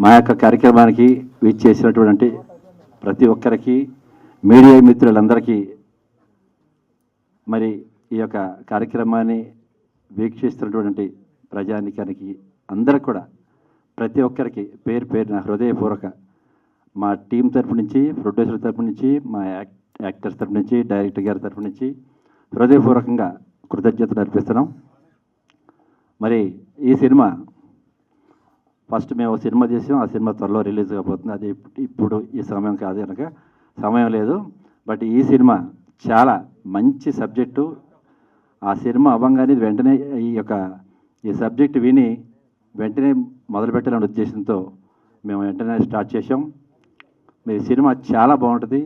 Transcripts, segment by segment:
మా యొక్క కార్యక్రమానికి విచ్చేసినటువంటి ప్రతి ఒక్కరికి, మీడియా మిత్రులందరికీ, మరి ఈ యొక్క కార్యక్రమాన్ని వీక్షిస్తున్నటువంటి ప్రజానికానికి అందరికి కూడా ప్రతి ఒక్కరికి పేరు పేరున హృదయపూర్వక మా టీం తరపు నుంచి, ప్రొడ్యూసర్ తరపు నుంచి, మా యాక్టర్స్ తరపు నుంచి, డైరెక్టర్ గారి తరపు నుంచి హృదయపూర్వకంగా కృతజ్ఞతలు అర్పిస్తున్నాం. మరి ఈ సినిమా ఫస్ట్ మేము సినిమా చేసాం, ఆ సినిమా త్వరలో రిలీజ్ కాబోతుంది. అది ఇప్పుడు ఈ సమయం కాదు కనుక సమయం లేదు. బట్ ఈ సినిమా చాలా మంచి సబ్జెక్టు. ఆ సినిమా అవ్వంగానే వెంటనే ఈ సబ్జెక్ట్ విని వెంటనే మొదలుపెట్టాలనే ఉద్దేశంతో మేము వెంటనే స్టార్ట్ చేసాం. మీ సినిమా చాలా బాగుంటుంది,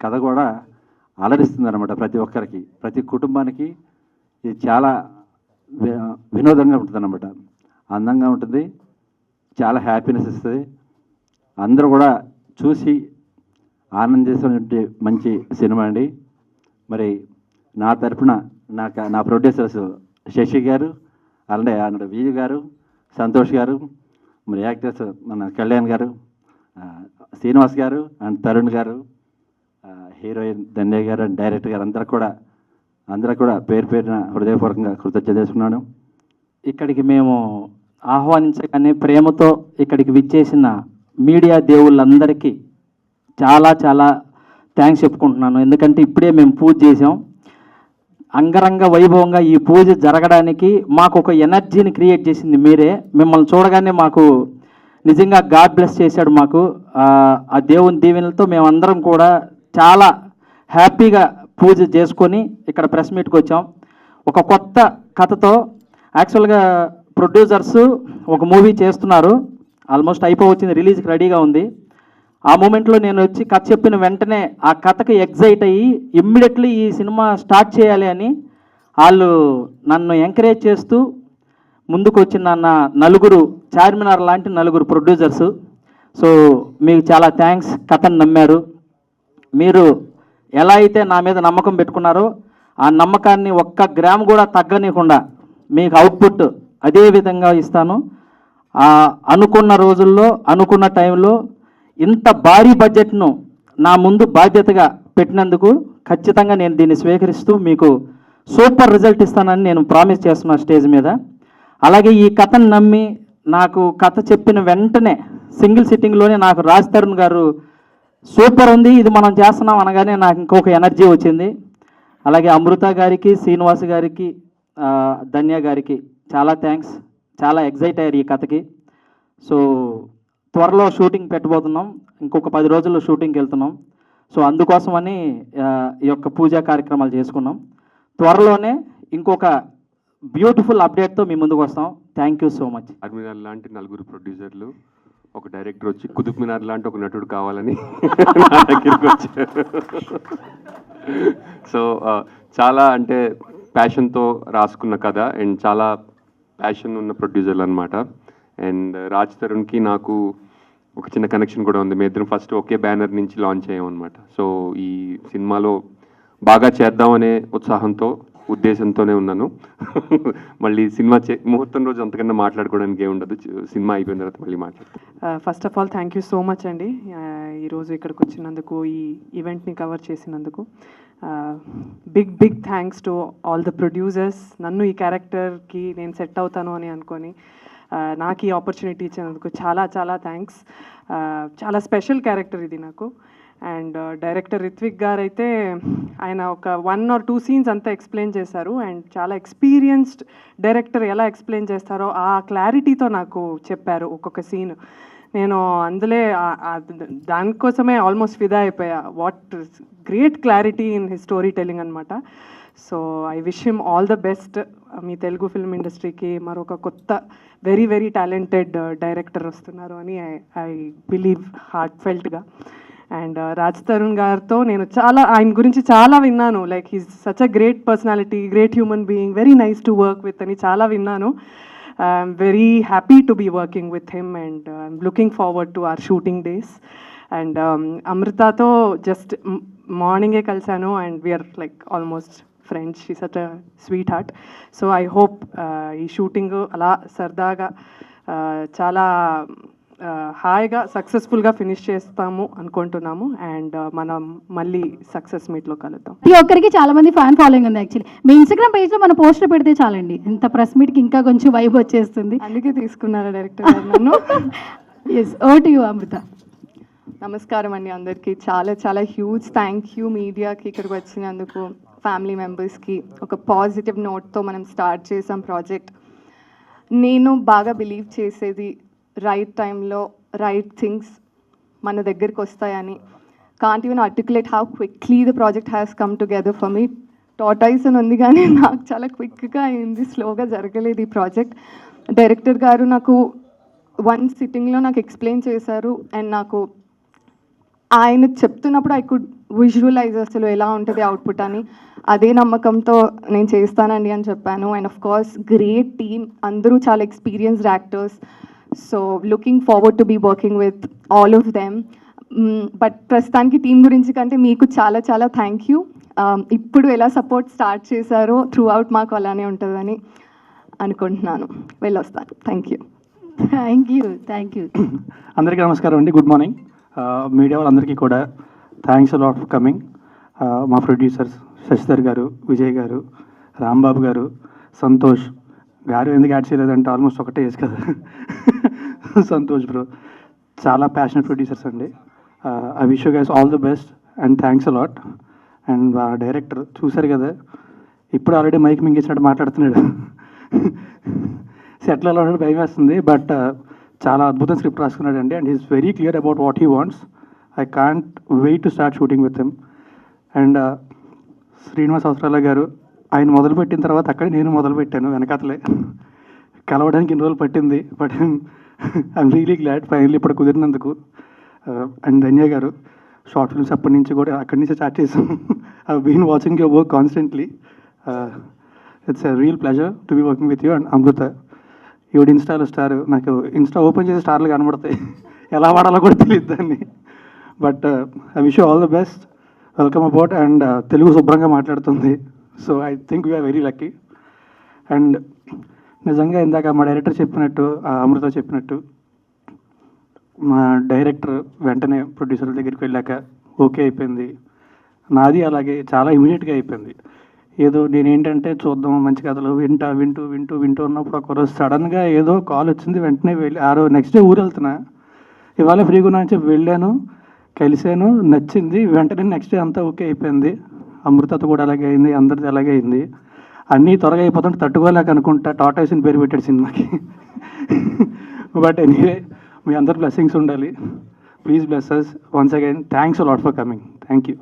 కథ కూడా అలరిస్తుంది అనమాట. ప్రతి ఒక్కరికి, ప్రతి కుటుంబానికి ఇది చాలా వినోదంగా ఉంటుంది అన్నమాట. అందంగా ఉంటుంది, చాలా హ్యాపీనెస్ ఇస్తుంది. అందరూ కూడా చూసి ఆనందించేటువంటి మంచి సినిమా అండి. మరి నా తరఫున నా ప్రొడ్యూసర్స్ శశి గారు, అలానే విజయ్ గారు, సంతోష్ గారు, మరి యాక్టర్స్ మన కళ్యాణ్ గారు, శ్రీనివాస్ గారు అండ్ తరుణ్ గారు, హీరోయిన్ ధన్య గారు అండ్ డైరెక్టర్ గారు అందరూ కూడా పేరు పేరున హృదయపూర్వకంగా కృతజ్ఞత చేసుకున్నాను. ఇక్కడికి మేము ఆహ్వానించగానే ప్రేమతో ఇక్కడికి విచ్చేసిన మీడియా దేవుళ్ళందరికీ చాలా చాలా థ్యాంక్స్ చెప్పుకుంటున్నాను. ఎందుకంటే ఇప్పుడే మేము పూజ చేసాం. అంగరంగ వైభవంగా ఈ పూజ జరగడానికి మాకు ఒక ఎనర్జీని క్రియేట్ చేసింది మీరే. మిమ్మల్ని చూడగానే మాకు నిజంగా గాడ్ బ్లెస్ చేశాడు. మాకు ఆ దేవుని దీవెనలతో మేమందరం కూడా చాలా హ్యాపీగా పూజ చేసుకొని ఇక్కడ ప్రెస్ మీట్కి వచ్చాం. ఒక కొత్త కథతో. యాక్చువల్గా ప్రొడ్యూసర్స్ ఒక మూవీ చేస్తున్నారు, ఆల్మోస్ట్ అయిపోవచ్చింది, రిలీజ్కి రెడీగా ఉంది. ఆ మూమెంట్లో నేను వచ్చి కథ చెప్పిన వెంటనే ఆ కథకి ఎగ్జైట్ అయ్యి ఇమ్మీడియట్లీ ఈ సినిమా స్టార్ట్ చేయాలి అని వాళ్ళు నన్ను ఎంకరేజ్ చేస్తూ ముందుకు వచ్చిన నలుగురు, చార్మినార్ లాంటి నలుగురు ప్రొడ్యూసర్స్. సో మీకు చాలా థ్యాంక్స్. కథను నమ్మారు. మీరు ఎలా అయితే నా మీద నమ్మకం పెట్టుకున్నారో ఆ నమ్మకాన్ని ఒక్క గ్రామ్ కూడా తగ్గనీయకుండా మీకు అవుట్పుట్ అదే విధంగా ఇస్తాను. అనుకున్న రోజుల్లో అనుకున్న టైంలో ఇంత భారీ బడ్జెట్ను నా ముందు బాధ్యతగా పెట్టినందుకు ఖచ్చితంగా నేను దీన్ని స్వీకరిస్తూ మీకు సూపర్ రిజల్ట్ ఇస్తానని నేను ప్రామిస్ చేస్తున్నా స్టేజ్ మీద. అలాగే ఈ కథను నమ్మి నాకు కథ చెప్పిన వెంటనే సింగిల్ సిట్టింగ్లోనే నాకు రాజ్ తరుణ్ గారు సూపర్ ఉంది, ఇది మనం చేస్తున్నాం అనగానే నాకు ఇంకొక ఎనర్జీ వచ్చింది. అలాగే అమృత గారికి, శ్రీనివాస్ గారికి, ధన్య గారికి చాలా థ్యాంక్స్. చాలా ఎగ్జైట్ అయ్యారు ఈ కథకి. సో త్వరలో షూటింగ్ పెట్టబోతున్నాం, ఇంకొక 10 రోజుల్లో షూటింగ్కి వెళ్తున్నాం. సో అందుకోసమని ఈ యొక్క పూజా కార్యక్రమాలు చేసుకున్నాం. త్వరలోనే ఇంకొక బ్యూటిఫుల్ అప్డేట్తో మీ ముందుకు వస్తాం. Thank you so much. Charminar లాంటి నలుగురు ప్రొడ్యూసర్లు, ఒక డైరెక్టర్ వచ్చి కుతుబ్ మినార్ లాంటి ఒక నటుడు కావాలని నా దగ్గరికి వచ్చారు. సో చాలా అంటే ప్యాషన్తో రాసుకున్న కథ అండ్ చాలా ప్యాషన్ ఉన్న ప్రొడ్యూసర్లు అనమాట. అండ్ రాజ్ తరుణ్కి నాకు ఒక చిన్న కనెక్షన్ కూడా ఉంది. మీ ఇద్దరం ఫస్ట్ ఒకే బ్యానర్ నుంచి లాంచ్ అయ్యామన్నమాట. సో ఈ సినిమాలో బాగా చేద్దామనే ఉద్దేశంతోనే ఉన్నాను. మళ్ళీ సినిమా ముహూర్తం రోజు అంతకన్నా మాట్లాడుకోవడానికి ఏముండదు, సినిమా అయిపోయిన తర్వాత మళ్ళీ మాట్లాడతాను. First of all thank you so much అండి, ఈరోజు ఇక్కడికి వచ్చినందుకు, ఈ ఈవెంట్ని కవర్ చేసినందుకు. Big thanks to all the producers. నన్ను ఈ క్యారెక్టర్కి నేను సెట్ అవుతాను అని అనుకొని నాకు ఈ ఆపర్చునిటీ ఇచ్చినందుకు చాలా చాలా థ్యాంక్స్. చాలా స్పెషల్ క్యారెక్టర్ ఇది నాకు. అండ్ డైరెక్టర్ రిత్విక్ గారు అయితే ఆయన ఒక 1 or 2 సీన్స్ అంతా ఎక్స్ప్లెయిన్ చేశారు. అండ్ చాలా ఎక్స్పీరియన్స్డ్ డైరెక్టర్ ఎలా ఎక్స్ప్లెయిన్ చేస్తారో ఆ క్లారిటీతో నాకు చెప్పారు ఒక్కొక్క సీన్. నేను అందులో దానికోసమే ఆల్మోస్ట్ ఫిదా అయిపోయా. What great clarity in his story telling అనమాట. So I wish him all the best. మీ తెలుగు ఫిల్మ్ ఇండస్ట్రీకి మరొక కొత్త వెరీ టాలెంటెడ్ డైరెక్టర్ వస్తున్నారు అని ఐ బిలీవ్ హార్ట్ ఫెల్ట్గా. అండ్ రాజ్ తరుణ్ గారితో నేను ఆయన గురించి చాలా విన్నాను. Like he's such a great personality, great human being, very nice to work with అని చాలా విన్నాను. I'm very happy to be working with him and I'm looking forward to our shooting days. And అమృతతో just మార్నింగే కలిశాను and we're like almost friends. She such a sweetheart. So I hope ఈ shooting అలా సరదాగా చాలా హాయిగా సక్సెస్ఫుల్గా finish చేస్తాము అనుకుంటున్నాము అండ్ మనం మళ్ళీ సక్సెస్ మీట్లో కలుద్దాం. ప్రతి ఒక్కరికి చాలా మంది ఫ్యాన్ ఫాలోయింగ్ ఉంది. యాక్చువల్లీ మీ ఇన్స్టాగ్రామ్ పేజ్లో మన పోస్టర్ పెడితే చాలండి, ఇంత ప్రెస్ మీట్కి ఇంకా కొంచెం వైబ్ వచ్చేస్తుంది. అందుకే తీసుకున్నారా డైరెక్టర్ గారు నన్ను? ఎస్, ఓవర్ టు యు అమృత. నమస్కారం అండి అందరికీ. చాలా చాలా హ్యూజ్ థ్యాంక్ యూ మీడియాకి ఇక్కడికి వచ్చినందుకు, ఫ్యామిలీ మెంబర్స్కి. ఒక పాజిటివ్ నోట్తో మనం స్టార్ట్ చేసాం ప్రాజెక్ట్. నేను బాగా బిలీవ్ చేసేది రైట్ టైంలో రైట్ థింగ్స్ మన దగ్గరికి వస్తాయని. Can't even articulate how quickly the project has come together for me. Tortoise అని ఉంది కానీ నాకు చాలా క్విక్గా అయింది, స్లోగా జరగలేదు ఈ ప్రాజెక్ట్. డైరెక్టర్ గారు నాకు వన్ సిట్టింగ్లో నాకు ఎక్స్ప్లెయిన్ చేశారు అండ్ నాకు ఆయన చెప్తున్నప్పుడు ఐ కుడ్ విజువలైజ్ అసలు ఎలా ఉంటుంది అవుట్పుట్ అని. అదే నమ్మకంతో నేను చేస్తానండి అని చెప్పాను. And of course great team, అందరూ చాలా experienced actors. So looking forward to be working with all of them. But ప్రస్తుతానికి టీం గురించి కంటే మీకు చాలా చాలా థ్యాంక్ యూ. ఇప్పుడు ఎలా సపోర్ట్ స్టార్ట్ చేశారో త్రూ అవుట్ మాకు అలానే ఉంటుందని అనుకుంటున్నాను. వెళ్ళొస్తాను. Thank you. Thank you. అందరికీ నమస్కారం అండి, గుడ్ మార్నింగ్. మీడియా వాళ్ళందరికీ కూడా థ్యాంక్స్ లాట్ ఫర్ కమింగ్. మా ప్రొడ్యూసర్స్ శశిధర్ గారు, విజయ్ గారు, రాంబాబు గారు, సంతోష్ గారు ఎందుకు యాడ్ చేయలేదంటే ఆల్మోస్ట్ ఒకటే ఏజ్ కదా. సంతోష్ బ్రో చాలా ప్యాషనెట్ ప్రొడ్యూసర్స్ అండి. I wish you guys all the best and thanks lot. And director చూశారు కదా, ఇప్పుడు ఆల్రెడీ మైక్ మింగేసినట్టు మాట్లాడుతున్నాడు. సెట్లలో ఉండడం భయం వేస్తుంది, బట్ చాలా అద్భుతం స్క్రిప్ట్ రాసుకున్నాడు అండి. And is very clear about what he wants. I can't wait to start shooting with him. And Srinivas Avasarala garu, ఆయన మొదలుపెట్టిన తర్వాత అక్కడే నేను మొదలుపెట్టాను వెనకాతలే. కలవడానికి ఇన్ని రోజులు పట్టింది, but I'm really glad finally ఇప్పుడు కుదిరినందుకు. అండ్ ధన్య గారు, షార్ట్ ఫిల్మ్స్ అప్పటి నుంచి కూడా అక్కడి నుంచి స్టార్ట్ చేసాం. I been watching your work constantly. It's a real pleasure to be working with you. And Amrita, ఈవిడ ఇన్స్టాలో స్టార్, నాకు ఇన్స్టా ఓపెన్ చేసి స్టార్లు కనబడతాయి, ఎలా వాడాలో కూడా తెలియదు దాన్ని. But I wish you all the best, welcome about. And Telugu శుభ్రంగా మాట్లాడుతుంది, so I think we're very lucky. And నిజంగా ఇందాక మా డైరెక్టర్ చెప్పినట్టు, అమృత చెప్పినట్టు, మా డైరెక్టర్ వెంటనే ప్రొడ్యూసర్ దగ్గరికి వెళ్ళాక ఓకే అయిపోయింది. నాది అలాగే చాలా ఇమీడియట్గా అయిపోయింది. ఏదో నేనేంటంటే చూద్దాం మంచి కథలు వింటూ ఉన్నప్పుడు ఒకరోజు సడన్గా ఏదో కాల్ వచ్చింది, వెంటనే వెళ్ళి నెక్స్ట్ డే ఊరు వెళ్తున్నా, ఇవాళ ఫ్రీగా ఉన్నా అని చెప్పి వెళ్ళాను, కలిసాను, నచ్చింది, వెంటనే నెక్స్ట్ డే అంతా ఓకే అయిపోయింది. అమృతతో కూడా అలాగే అయింది, అందరిది అలాగే అయింది. అన్నీ త్వరగా అయిపోతుంటే తట్టుకోలేక అనుకుంటా టాటాయిస్ అని పేరు పెట్టాడు సినిమాకి. బట్ ఎనీవే, మీ అందరు బ్లెస్సింగ్స్ ఉండాలి. Please bless us once again. Thanks a lot for coming. Thank you.